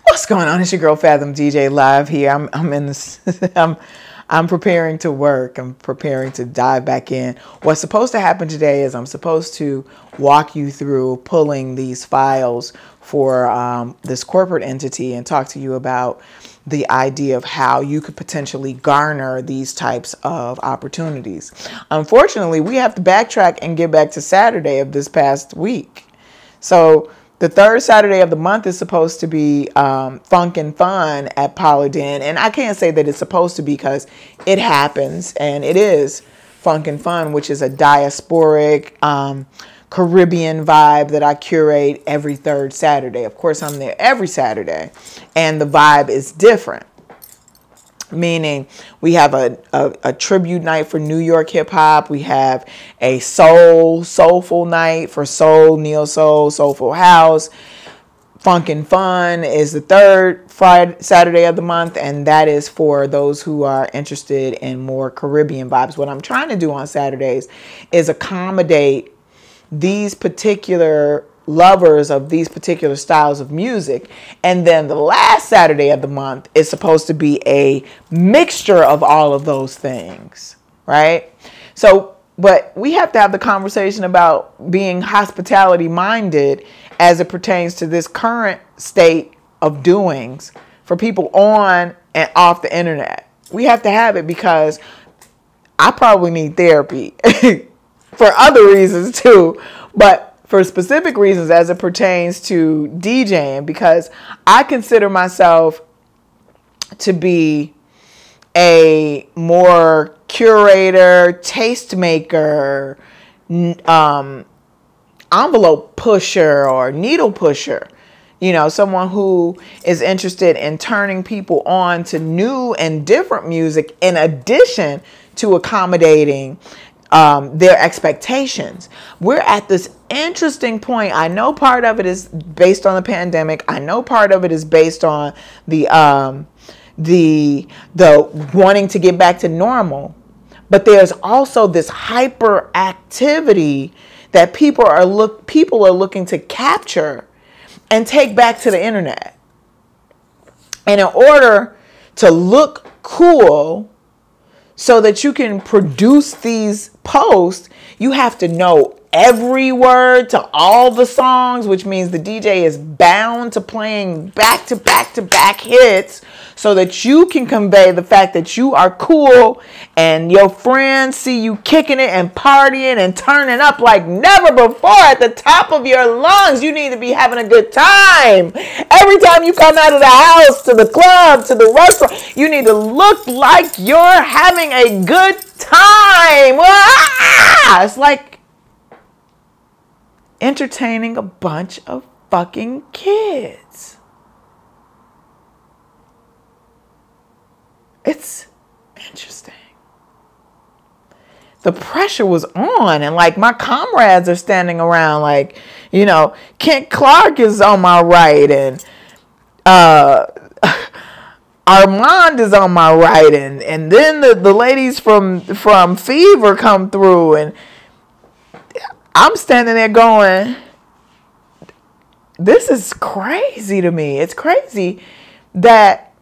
What's going on? It's your girl Fathom DJ live here. I'm in this. I'm preparing to work. I'm preparing to dive back in. What's supposed to happen today is I'm supposed to walk you through pulling these files for this corporate entity and talk to you about the idea of how you could potentially garner these types of opportunities. Unfortunately, we have to backtrack and get back to Saturday of this past week. So the third Saturday of the month is supposed to be Funk and Fun at Pollard Inn. And I can't say that it's supposed to be because it happens. And it is Funk and Fun, which is a diasporic Caribbean vibe that I curate every third Saturday. Of course, I'm there every Saturday. And the vibe is different. Meaning we have a tribute night for New York hip hop. We have a soulful night for soul, neo soul, soulful house. Funk and Fun is the third Saturday of the month, and that is for those who are interested in more Caribbean vibes. What I'm trying to do on Saturdays is accommodate these particular lovers of these particular styles of music. And then the last Saturday of the month is supposed to be a mixture of all of those things, right? So, but we have to have the conversation about being hospitality minded as it pertains to this current state of doings for people on and off the internet. We have to have it because I probably need therapy for other reasons too, but for specific reasons as it pertains to DJing, because I consider myself to be a more curator, tastemaker, envelope pusher or needle pusher. You know, someone who is interested in turning people on to new and different music in addition to accommodating their expectations. We're at this interesting point. I know part of it is based on the pandemic. I know part of it is based on the wanting to get back to normal. But there's also this hyperactivity that people are looking to capture and take back to the internet. And in order to look cool, so that you can produce these posts, you have to know every word to all the songs, which means the DJ is bound to playing back to back to back hits so that you can convey the fact that you are cool and your friends see you kicking it and partying and turning up like never before at the top of your lungs. You need to be having a good time. Every time you come out of the house, to the club, to the restaurant, you need to look like you're having a good time. It's like entertaining a bunch of fucking kids. It's interesting. The pressure was on, and like my comrades are standing around like, you know, Kent Clark is on my right, and Armand is on my right, and then the ladies from Fever come through, and I'm standing there going, this is crazy to me. It's crazy that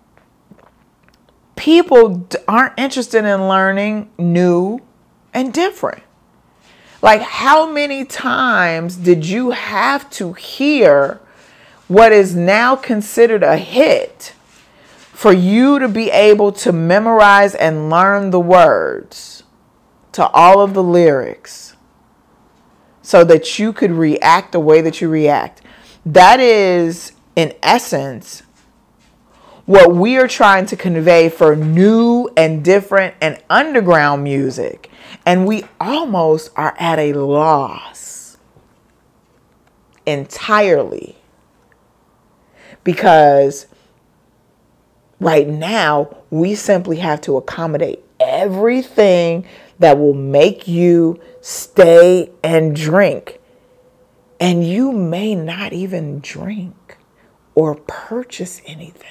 people aren't interested in learning new and different. Like, how many times did you have to hear what is now considered a hit for you to be able to memorize and learn the words to all of the lyrics so that you could react the way that you react? That is, in essence, what we are trying to convey for new and different and underground music. And we almost are at a loss entirely. Because right now, we simply have to accommodate everything that will make you stay and drink. And you may not even drink or purchase anything.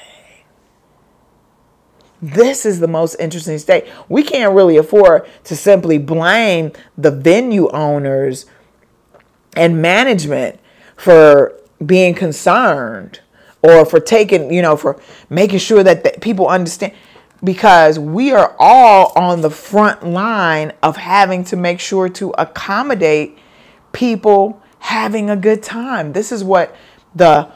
This is the most interesting state. We can't really afford to simply blame the venue owners and management for being concerned or for taking, for making sure that people understand, because we are all on the front line of having to make sure to accommodate people having a good time. This is what the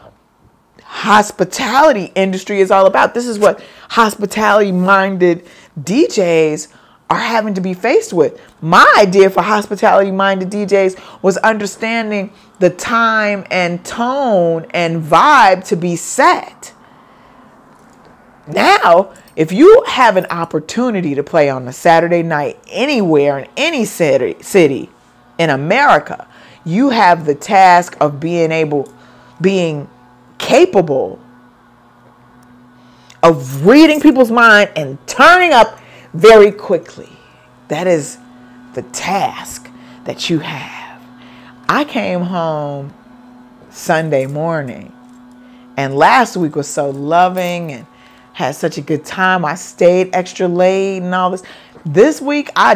hospitality industry is all about. This is what hospitality minded DJs are having to be faced with. My idea for hospitality minded DJs was understanding the time and tone and vibe to be set. Now, if you have an opportunity to play on a Saturday night anywhere in any city in America, you have the task of being capable of reading people's mind and turning up very quickly. That is the task that you have. I came home Sunday morning, and last week was so loving and had such a good time. I stayed extra late and all this. This week, I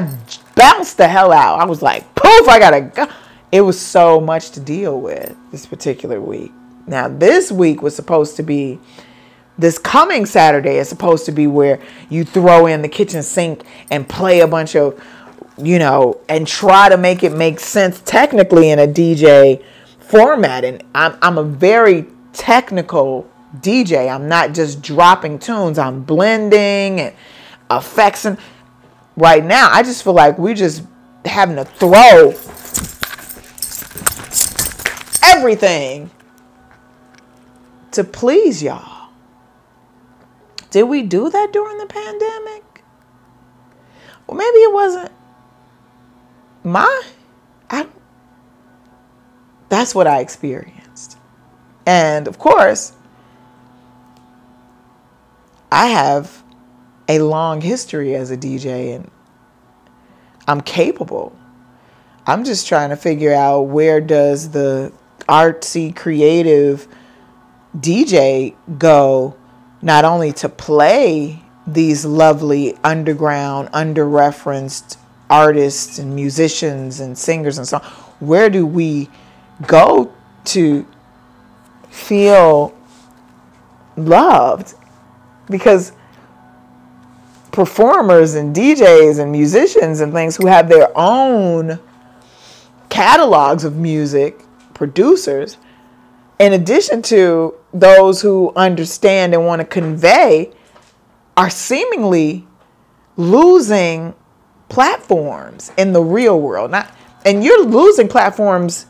bounced the hell out. I was like, poof, I gotta go. It was so much to deal with this particular week. Now, this week was supposed to be, this coming Saturday is supposed to be where you throw in the kitchen sink and play a bunch of, and try to make it make sense technically in a DJ format. And I'm a very technical DJ. I'm not just dropping tunes. I'm blending and effects. And right now, I just feel like we're just having to throw everything to please y'all. Did we do that during the pandemic? Well, maybe it wasn't that's what I experienced. And of course, I have a long history as a DJ, and I'm capable. I'm just trying to figure out, where does the artsy, creative DJ go, not only to play these lovely underground, under-referenced artists and musicians and singers and so on. Where do we go to feel loved? Because performers and DJs and musicians and things who have their own catalogs of music, producers, in addition to those who understand and want to convey, are seemingly losing platforms in the real world. And you're losing platforms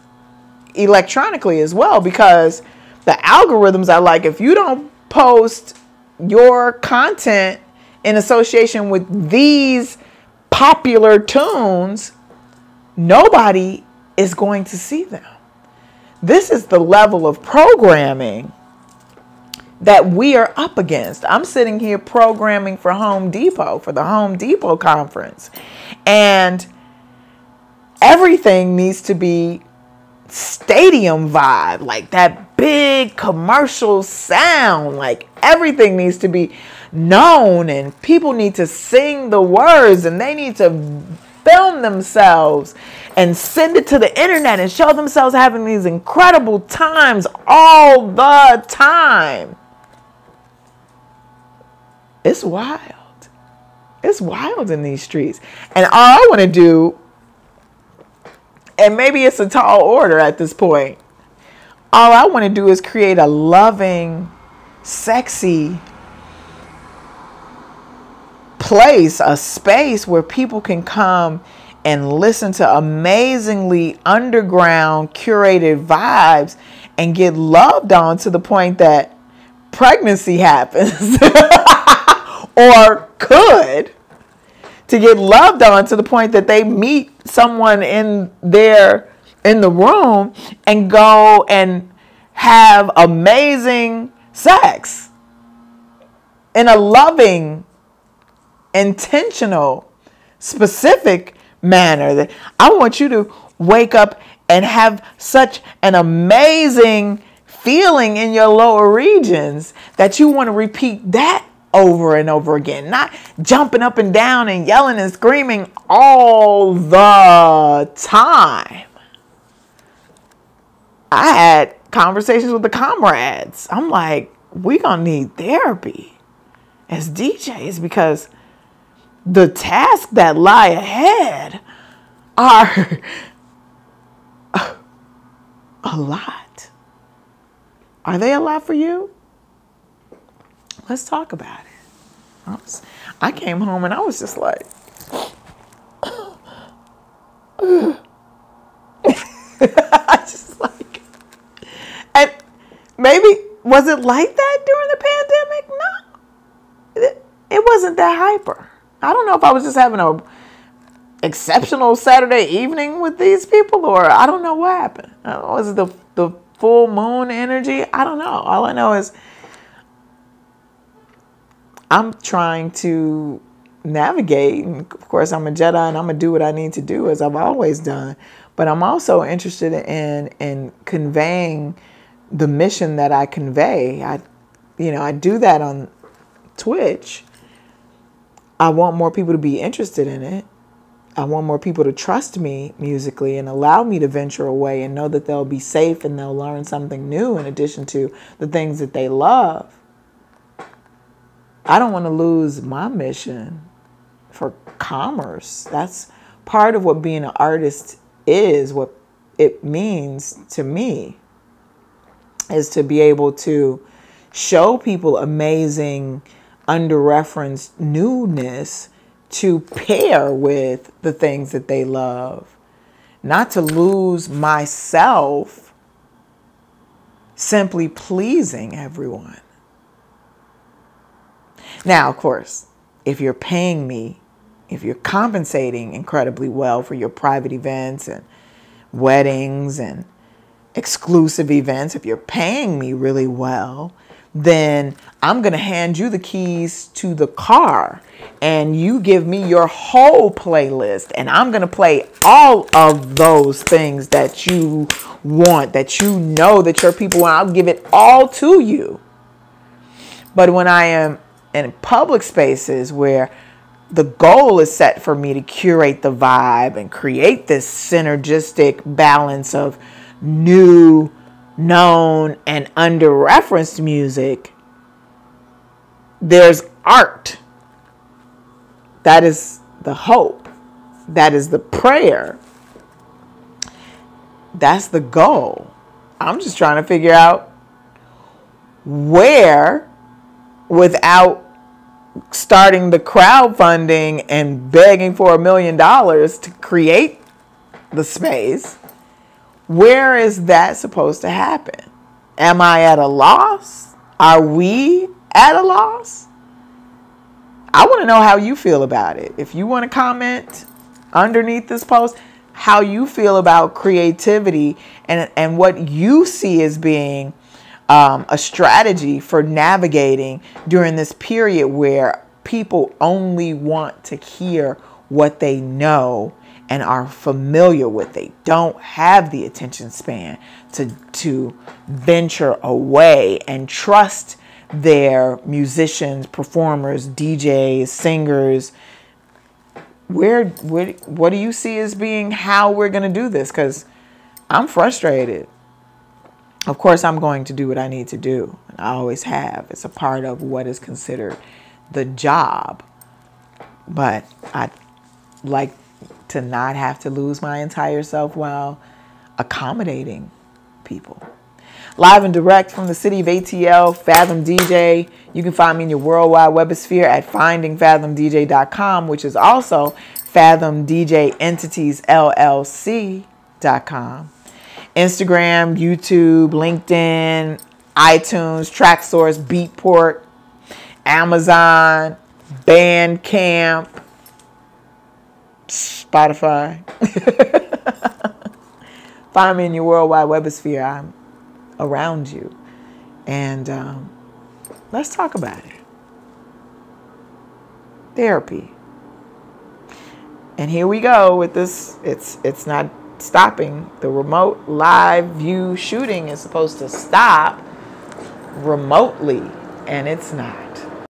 electronically as well, because the algorithms are like, if you don't post your content in association with these popular tunes, nobody is going to see them. This is the level of programming that we are up against. I'm sitting here programming for Home Depot, for the Home Depot conference. And everything needs to be stadium vibe, like that big commercial sound. Like everything needs to be known, and people need to sing the words, and they need to film themselves and send it to the internet and show themselves having these incredible times all the time. It's wild. It's wild in these streets. And all I want to do, and maybe it's a tall order at this point, all I want to do is create a loving, sexy place, a space where people can come and listen to amazingly underground curated vibes and get loved on to the point that pregnancy happens or could, to get loved on to the point that they meet someone in the room and go and have amazing sex in a loving, intentional, specific manner. That I want you to wake up and have such an amazing feeling in your lower regions that you want to repeat that over and over again, not jumping up and down and yelling and screaming all the time. I had conversations with the comrades. I'm like, we gonna need therapy as DJs because the tasks that lie ahead are a lot. Are they a lot for you? Let's talk about it. I came home and I was just like, I just like, and maybe, was it like that during the pandemic? No, it wasn't that hyper. I don't know if I was just having a exceptional Saturday evening with these people, or I don't know what happened. Was it the full moon energy? I don't know. All I know is I'm trying to navigate, and of course I'm a Jedi and I'm gonna do what I need to do as I've always done, but I'm also interested in conveying the mission that I convey. I do that on Twitch. I want more people to be interested in it. I want more people to trust me musically and allow me to venture away and know that they'll be safe and they'll learn something new in addition to the things that they love. I don't want to lose my mission for commerce. That's part of what being an artist is, what it means to me, is to be able to show people amazing, under-referenced newness to pair with the things that they love. Not to lose myself simply pleasing everyone. Now, of course, if you're paying me, if you're compensating incredibly well for your private events and weddings and exclusive events, if you're paying me really well, then I'm going to hand you the keys to the car and you give me your whole playlist, and I'm going to play all of those things that you want, that you know that your people want. I'll give it all to you. But when I am in public spaces where the goal is set for me to curate the vibe and create this synergistic balance of new, known, and under-referenced music, there's art. That is the hope. That is the prayer. That's the goal. I'm just trying to figure out where, without starting the crowdfunding and begging for $1 million to create the space, where is that supposed to happen? Am I at a loss? Are we at a loss? I want to know how you feel about it. If you want to comment underneath this post, how you feel about creativity and what you see as being a strategy for navigating during this period where people only want to hear what they know and are familiar with. They don't have the attention span to venture away and trust their musicians, performers, DJs, singers. What do you see as being how we're going to do this? Because I'm frustrated. Of course, I'm going to do what I need to do. And I always have. It's a part of what is considered the job. But I'd like to not have to lose my entire self while accommodating people. Live and direct from the city of ATL, Fathom DJ. You can find me in your worldwide webosphere at findingfathomdj.com, which is also fathomdjentitiesllc.com. Instagram, YouTube, LinkedIn, iTunes, TrackSource, Beatport, Amazon, Bandcamp, Spotify. Find me in your worldwide webosphere. I'm around you. And let's talk about it. Therapy. And here we go with this. It's not stopping. The remote live view shooting is supposed to stop remotely, and it's not.